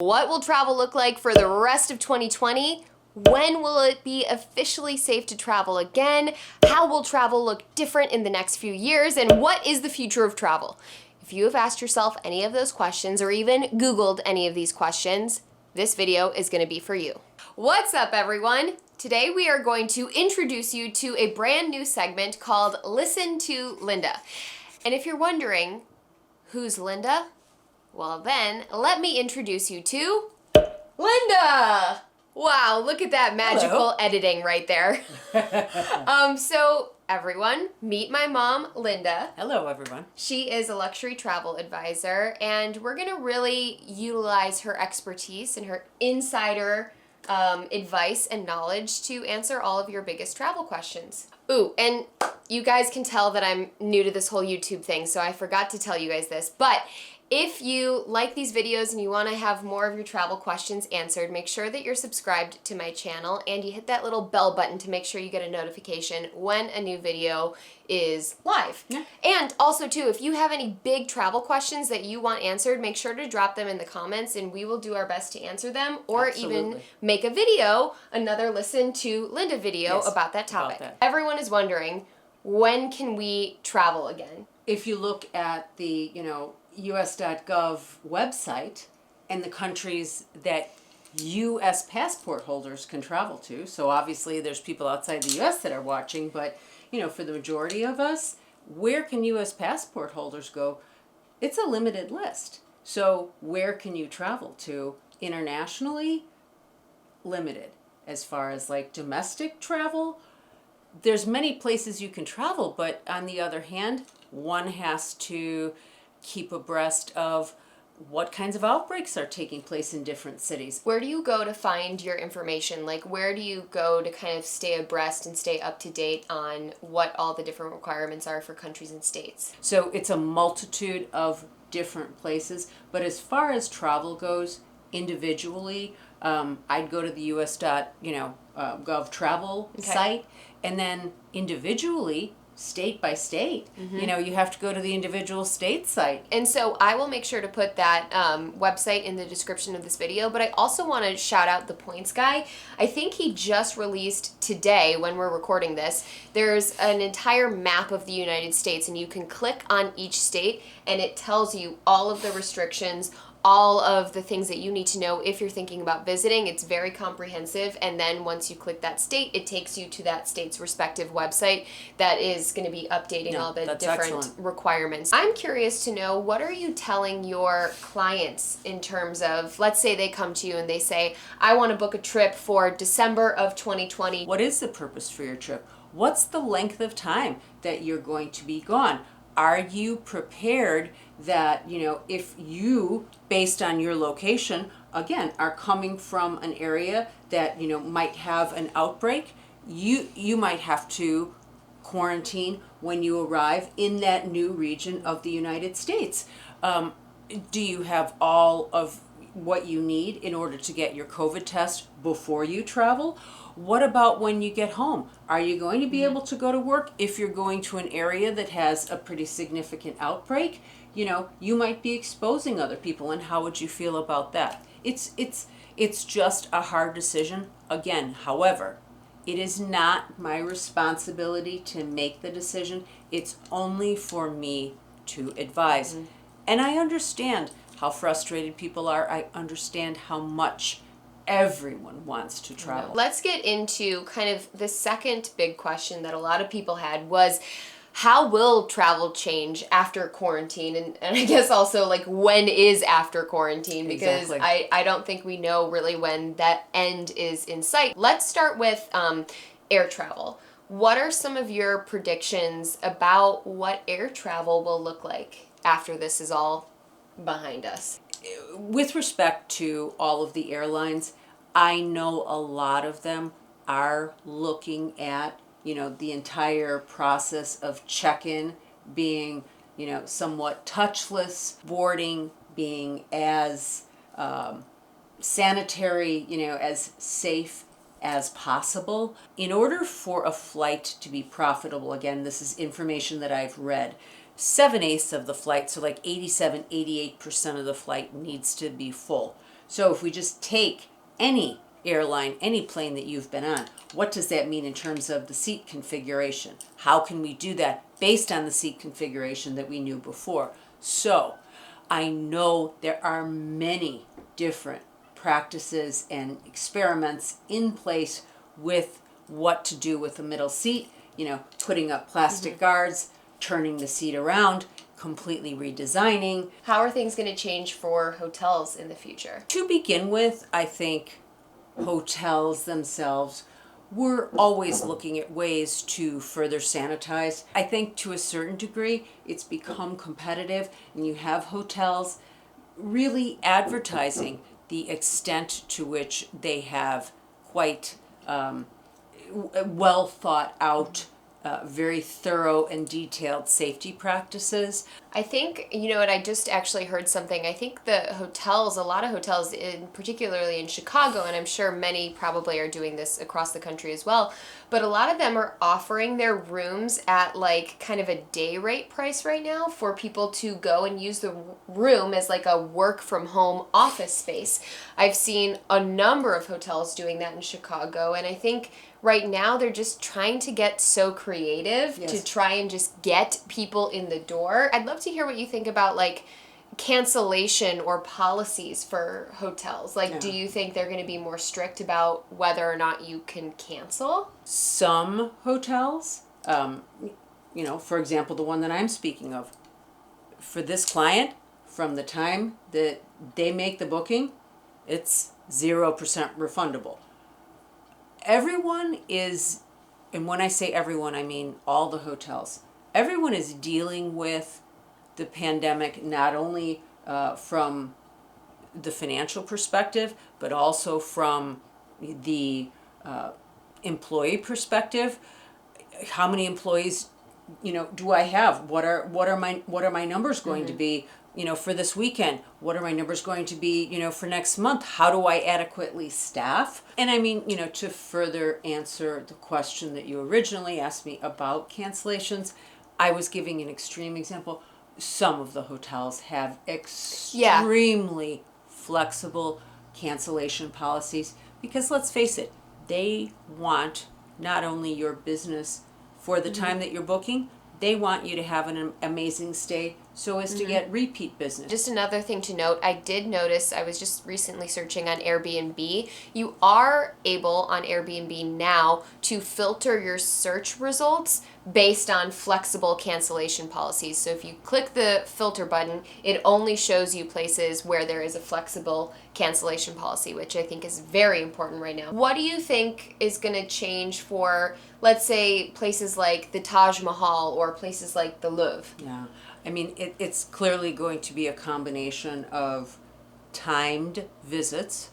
What will travel look like for the rest of 2020? When will it be officially safe to travel again? How will travel look different in the next few years? And what is the future of travel? If you have asked yourself any of those questions or even Googled any of these questions, this video is going to be for you. What's up, everyone? Today we are going to introduce you to a brand new segment called Listen to Linda. And if you're wondering, who's Linda? Well then, let me introduce you to Linda! Wow, look at that magical editing right there. So everyone, meet my mom, Linda. Hello, everyone. She is a luxury travel advisor, and we're gonna really utilize her expertise and her insider advice and knowledge to answer all of your biggest travel questions. Ooh, and you guys can tell that I'm new to this whole YouTube thing, so I forgot to tell you guys this, but if you like these videos and you want to have more of your travel questions answered, make sure that you're subscribed to my channel and you hit that little bell button to make sure you get a notification when a new video is live. Yeah. And also too, if you have any big travel questions that you want answered, make sure to drop them in the comments and we will do our best to answer them, or even make a video, another Listen to Linda video about that topic. Everyone is wondering, when can we travel again? If you look at the, US.gov website and the countries that US passport holders can travel to. So obviously there's people outside the US that are watching, but for the majority of us, where can US passport holders go? It's a limited list. So where can you travel to internationally? Limited. As far as like domestic travel, there's many places you can travel, but on the other hand, one has to keep abreast of what kinds of outbreaks are taking place in different cities. Where do you go to find your information? Like, where do you go to kind of stay abreast and stay up to date on what all the different requirements are for countries and states? So it's a multitude of different places, but as far as travel goes, individually, I'd go to the US.gov travel site, and then individually, state by state, you have to go to the individual state site. And so I will make sure to put that website in the description of this video, but I also want to shout out the points guy. I think he just released today, when we're recording this, there's an entire map of the United States, and you can click on each state and it tells you all of the restrictions, all of the things that you need to know if you're thinking about visiting. It's very comprehensive, and then once you click that state, it takes you to that state's respective website that is going to be updating all the different requirements. I'm curious to know, what are you telling your clients in terms of, let's say they come to you and they say, I want to book a trip for December of 2020. What is the purpose for your trip? What's the length of time that you're going to be gone? Are you prepared that, if you, based on your location, again, are coming from an area that, might have an outbreak, you might have to quarantine when you arrive in that new region of the United States. Do you have all of what you need in order to get your COVID test before you travel? What about when you get home? Are you going to be able to go to work if you're going to an area that has a pretty significant outbreak? You might be exposing other people, and how would you feel about that? It's just a hard decision. Again, however, it is not my responsibility to make the decision. It's only for me to advise. And I understand how frustrated people are. I understand how much everyone wants to travel. Let's get into kind of the second big question that a lot of people had was, how will travel change after quarantine? And I guess also, like, when is after quarantine? Because I don't think we know really when that end is in sight. Let's start with air travel. What are some of your predictions about what air travel will look like after this is all behind us? With respect to all of the airlines, I know a lot of them are looking at, the entire process of check-in being, somewhat touchless, boarding being as sanitary, as safe as possible. In order for a flight to be profitable, again, this is information that I've read, 7/8 of the flight, so like 87, 88% of the flight needs to be full. So if we just take any airline, any plane that you've been on, what does that mean in terms of the seat configuration? How can we do that based on the seat configuration that we knew before? So I know there are many different practices and experiments in place with what to do with the middle seat, putting up plastic guards, turning the seat around, completely redesigning. How are things going to change for hotels in the future? To begin with, I think hotels themselves, we're always looking at ways to further sanitize. I think to a certain degree, it's become competitive, and you have hotels really advertising the extent to which they have quite well thought out, very thorough and detailed safety practices. I think, what, I just actually heard something. I think the hotels, a lot of hotels, particularly in Chicago, and I'm sure many probably are doing this across the country as well, but a lot of them are offering their rooms at like kind of a day rate price right now for people to go and use the room as like a work from home office space. I've seen a number of hotels doing that in Chicago, and I think right now they're just trying to get so creative to try and just get people in the door. I'd love to hear what you think about like cancellation or policies for hotels. Like, do you think they're going to be more strict about whether or not you can cancel? Some hotels, for example, the one that I'm speaking of, for this client, from the time that they make the booking, it's 0% refundable. Everyone is, and when I say everyone, I mean all the hotels, everyone is dealing with the pandemic not only from the financial perspective, but also from the employee perspective. How many employees, do I have? What are my numbers going to be? For this weekend, what are my numbers going to be, for next month? How do I adequately staff? And I mean, to further answer the question that you originally asked me about cancellations, I was giving an extreme example. Some of the hotels have extremely flexible cancellation policies because let's face it, they want not only your business for the time that you're booking, they want you to have an amazing stay so as to get repeat business. Just another thing to note, I did notice, I was just recently searching on Airbnb, you are able on Airbnb now to filter your search results based on flexible cancellation policies. So if you click the filter button, it only shows you places where there is a flexible cancellation policy, which I think is very important right now. What do you think is going to change for, let's say, places like the Taj Mahal or places like the Louvre? Yeah, I mean, it's clearly going to be a combination of timed visits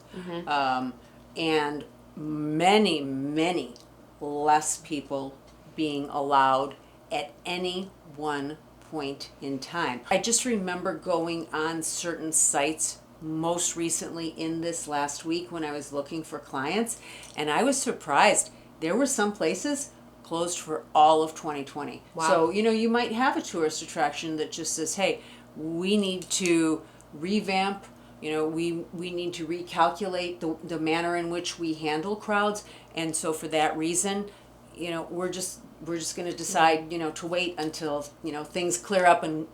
and many less people being allowed at any one point in time. I just remember going on certain sites most recently in this last week when I was looking for clients, and I was surprised. There were some places closed for all of 2020. Wow. So, you might have a tourist attraction that just says, hey, we need to revamp, we need to recalculate the manner in which we handle crowds. And so for that reason, we're just going to decide, to wait until, things clear up and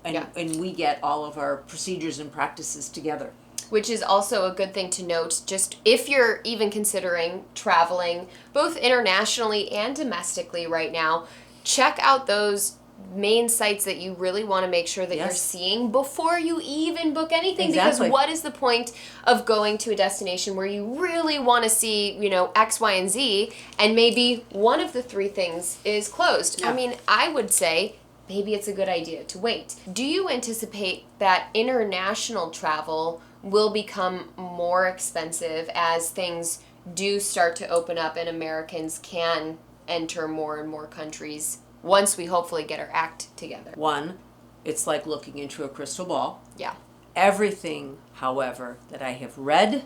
we get all of our procedures and practices together. Which is also a good thing to note, just if you're even considering traveling both internationally and domestically right now, check out those main sites that you really want to make sure that you're seeing before you even book anything. Exactly. Because what is the point of going to a destination where you really want to see, X, Y, and Z, and maybe one of the three things is closed? Yeah. I mean, I would say maybe it's a good idea to wait. Do you anticipate that international travel will become more expensive as things do start to open up and Americans can enter more and more countries once we hopefully get our act together? One, it's like looking into a crystal ball. Yeah. Everything, however, that I have read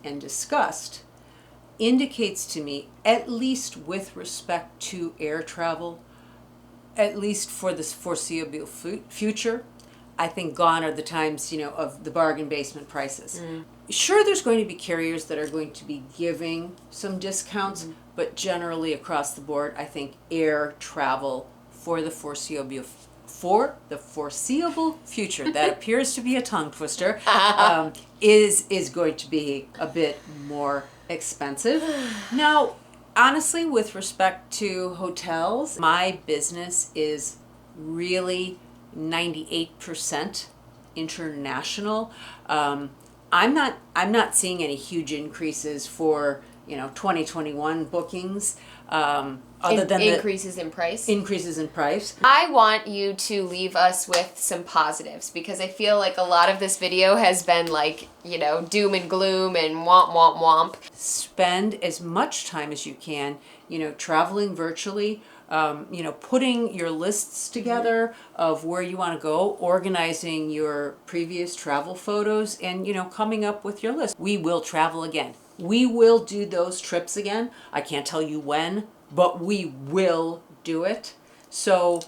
and discussed indicates to me, at least with respect to air travel, at least for this foreseeable future, I think gone are the times, of the bargain basement prices. Sure, there's going to be carriers that are going to be giving some discounts, but generally across the board, I think air travel for the foreseeable future, that appears to be a tongue twister, is going to be a bit more expensive. Now, honestly, with respect to hotels, my business is really 98% international. I'm not seeing any huge increases for 2021 bookings. Other than increases in price. Increases in price. I want you to leave us with some positives, because I feel like a lot of this video has been like, doom and gloom and womp womp womp. Spend as much time as you can, traveling virtually, putting your lists together of where you want to go, organizing your previous travel photos, and, coming up with your list. We will travel again. We will do those trips again. I can't tell you when, but we will do it. So,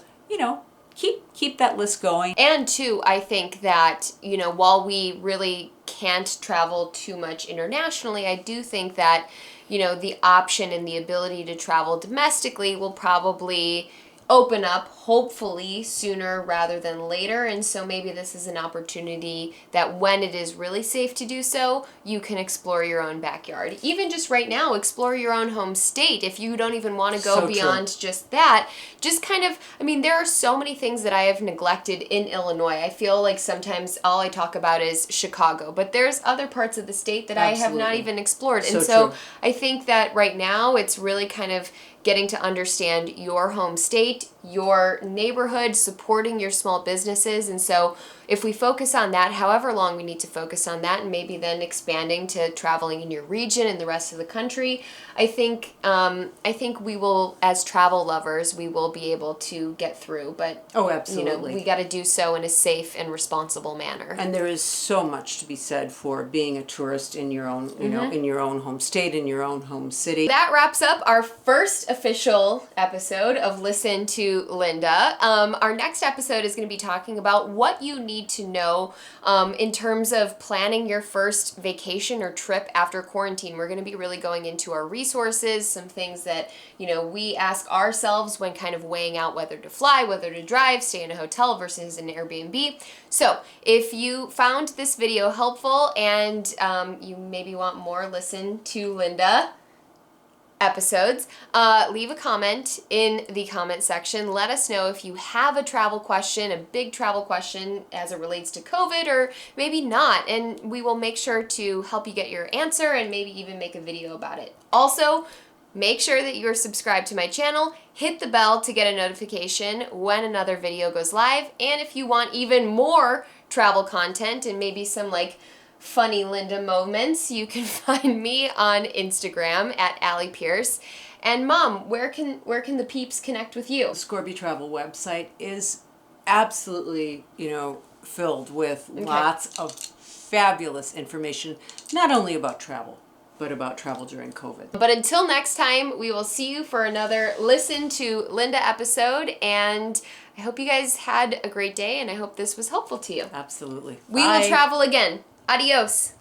keep that list going. And two, I think that, while we really can't travel too much internationally, I do think that, the option and the ability to travel domestically will probably open up, hopefully sooner rather than later. And so maybe this is an opportunity that when it is really safe to do so, you can explore your own backyard. Even just right now, explore your own home state. If you don't even want to go beyond just that, just kind of, there are so many things that I have neglected in Illinois. I feel like sometimes all I talk about is Chicago, but there's other parts of the state that I have not even explored. And so I think that right now it's really kind of getting to understand your home state, your neighborhood, supporting your small businesses. And so if we focus on that, however long we need to focus on that, and maybe then expanding to traveling in your region and the rest of the country, I think we will, as travel lovers, we will be able to get through. But absolutely, we got to do so in a safe and responsible manner. And there is so much to be said for being a tourist in your own, in your own home state, in your own home city. That wraps up our first official episode of Listen to Linda. Our next episode is going to be talking about what you need to know in terms of planning your first vacation or trip after quarantine. We're going to be really going into our resources, some things that, we ask ourselves when kind of weighing out whether to fly, whether to drive, stay in a hotel versus an Airbnb. So if you found this video helpful and you maybe want more Listen to Linda episodes, leave a comment in the comment section. Let us know if you have a travel question, a big travel question as it relates to COVID, or maybe not, and we will make sure to help you get your answer and maybe even make a video about it. Also, make sure that you're subscribed to my channel, hit the bell to get a notification when another video goes live, and if you want even more travel content and maybe some funny Linda moments, you can find me on Instagram at Allie Pierce. And Mom, where can the peeps connect with you? The Scorby Travel website is absolutely, filled with lots of fabulous information, not only about travel, but about travel during COVID. But until next time, we will see you for another Listen to Linda episode, and I hope you guys had a great day, and I hope this was helpful to you. Absolutely. We will travel again. Adios.